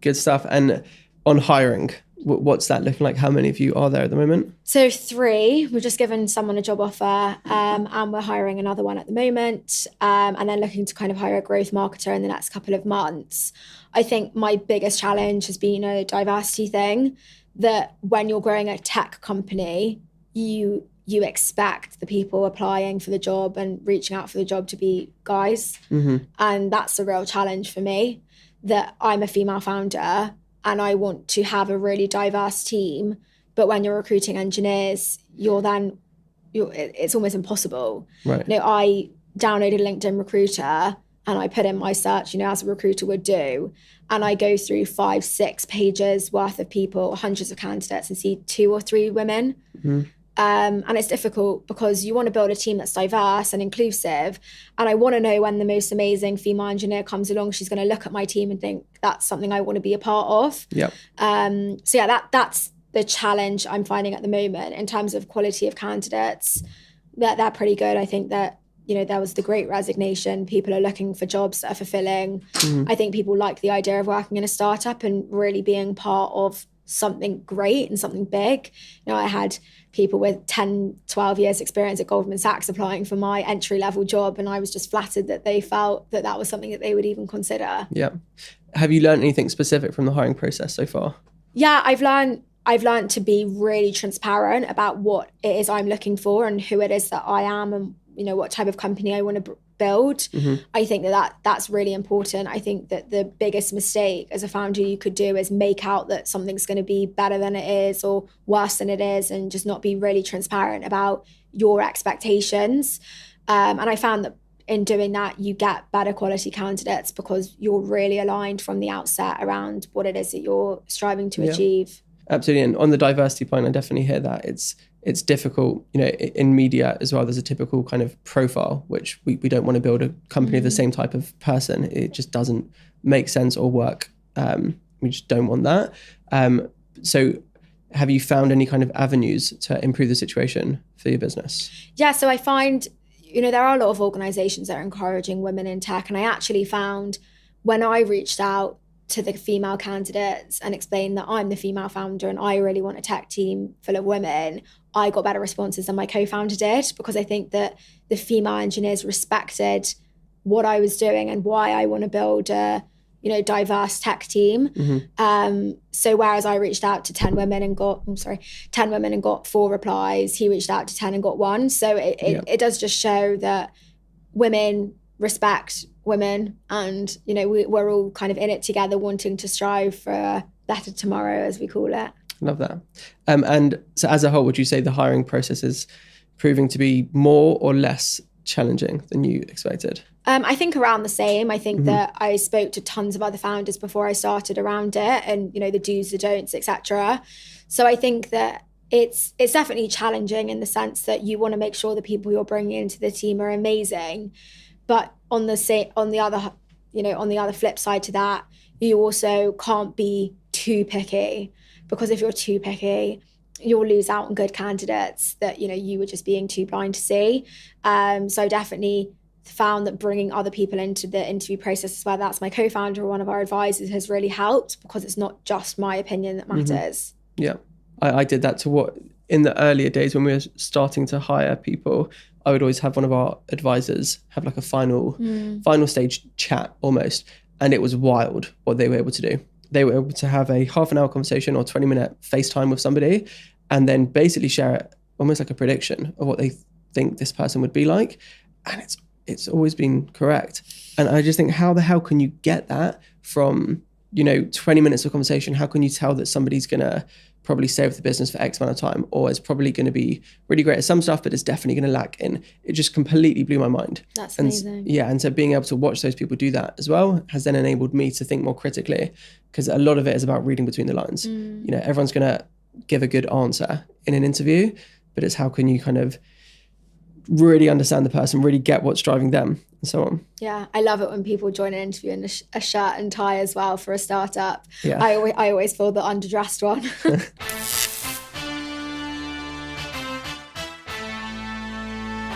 Good stuff. And on hiring, what's that looking like? How many of you are there at the moment? So 3, we've just given someone a job offer, and we're hiring another one at the moment, and then looking to kind of hire a growth marketer in the next couple of months. I think my biggest challenge has been a diversity thing, that when you're growing a tech company, you expect the people applying for the job and reaching out for the job to be guys. Mm-hmm. And that's a real challenge for me, that I'm a female founder and I want to have a really diverse team. But when you're recruiting engineers, it's almost impossible. Right. I downloaded LinkedIn Recruiter and I put in my search, as a recruiter would do. And I go through 5-6 pages worth of people, hundreds of candidates, and see 2 or 3 women. Mm-hmm. And it's difficult because you want to build a team that's diverse and inclusive. And I want to know when the most amazing female engineer comes along, she's going to look at my team and think, that's something I want to be a part of. Yep. So yeah, that's the challenge I'm finding at the moment in terms of quality of candidates. They're pretty good. I think that, there was the Great Resignation. People are looking for jobs that are fulfilling. Mm-hmm. I think people like the idea of working in a startup and really being part of something great and something big. I had people with 10, 12 years experience at Goldman Sachs applying for my entry-level job, and I was just flattered that they felt that that was something that they would even consider. Yeah. Have you learned anything specific from the hiring process so far? Yeah, I've learned to be really transparent about what it is I'm looking for and who it is that I am, and what type of company I want to build. Mm-hmm. I think that's really important. I think that the biggest mistake as a founder you could do is make out that something's going to be better than it is or worse than it is, and just not be really transparent about your expectations. And I found that in doing that, you get better quality candidates because you're really aligned from the outset around what it is that you're striving to achieve. Absolutely. And on the diversity point, I definitely hear that. It's difficult, in media as well. There's a typical kind of profile, which we don't want to build a company of the same type of person. It just doesn't make sense or work. We just don't want that. So have you found any kind of avenues to improve the situation for your business? Yeah, so I find, there are a lot of organizations that are encouraging women in tech. And I actually found when I reached out to the female candidates and explained that I'm the female founder and I really want a tech team full of women, I got better responses than my co-founder did, because I think that the female engineers respected what I was doing and why I want to build a diverse tech team. Mm-hmm. So whereas I reached out to 10 women and got 4 replies, he reached out to 10 and got 1. So it does just show that women respect women, and we're all kind of in it together, wanting to strive for a better tomorrow, as we call it. Love that. And so as a whole, would you say the hiring process is proving to be more or less challenging than you expected? I think around the same. I think that I spoke to tons of other founders before I started around it, and the do's, the don'ts, etc. So I think that it's definitely challenging in the sense that you want to make sure the people you're bringing into the team are amazing. But on the other flip side to that, you also can't be too picky, because if you're too picky, you'll lose out on good candidates that you were just being too blind to see. So I definitely found that bringing other people into the interview process, whether that's my co-founder or one of our advisors, has really helped, because it's not just my opinion that matters. Mm-hmm. Yeah, I did that in the earlier days when we were starting to hire people. I would always have one of our advisors have like a final stage chat almost. And it was wild what they were able to do. They were able to have a half an hour conversation or 20-minute FaceTime with somebody, and then basically share it almost like a prediction of what they think this person would be like. And it's always been correct. And I just think, how the hell can you get that from, 20 minutes of conversation? How can you tell that somebody's going to probably stay with the business for X amount of time, or is probably going to be really great at some stuff, but it's definitely going to lack in? It just completely blew my mind. That's amazing. Yeah, and so being able to watch those people do that as well has then enabled me to think more critically, because a lot of it is about reading between the lines. Everyone's going to give a good answer in an interview, but it's how can you kind of really understand the person, really get what's driving them, and so on. Yeah, I love it when people join an interview in a shirt and tie as well for a startup. Yeah. I always feel the underdressed one.